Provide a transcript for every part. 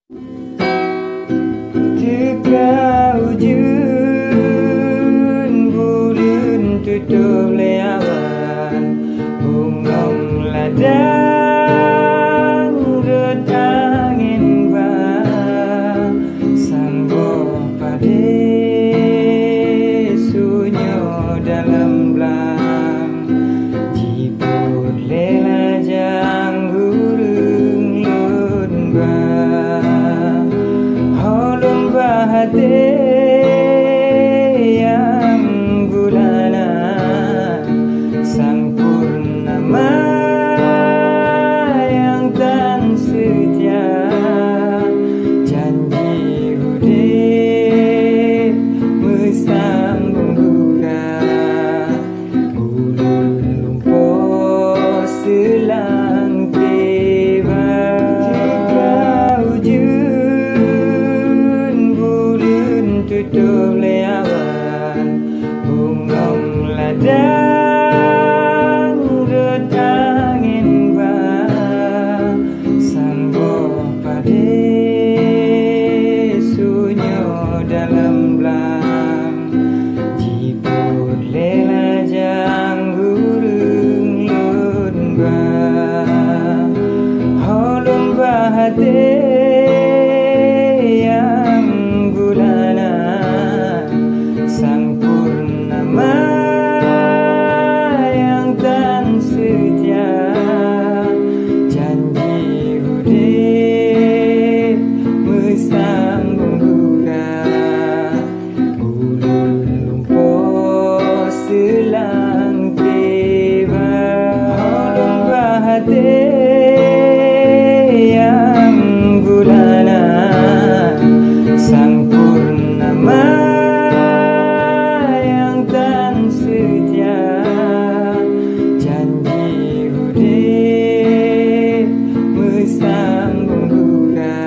Teka ujung bulan tutup le awan, bungong ladang rut angin bang, sanggo pade sunyo dalam belang, jiput lela jang gurung lun bang, holun bahate yang gulana, sang purnama yang tan setia, janji ude mesambung buka, ulun lumpur selang tiba. Teka ujung bulan tutup le awan, bungong ladang rut angin bang, sanggo pade sunyo dalam belang, jiput lela jang gurung lun bang, holun bahate yang gulana, sang purnama yang tan setia, janji ude mesambung buka, ulun lumpur selang tiba. Holun bahate yang gulana, sang purnama yang tan setia, janji ude mesambung buka,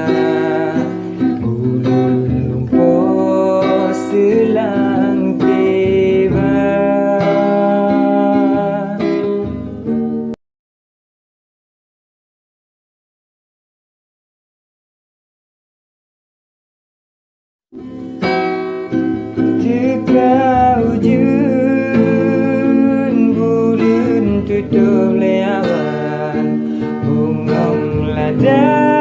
ulun lumpur selang tiba. Teka ujung bulan tutup le awan, bungong ladang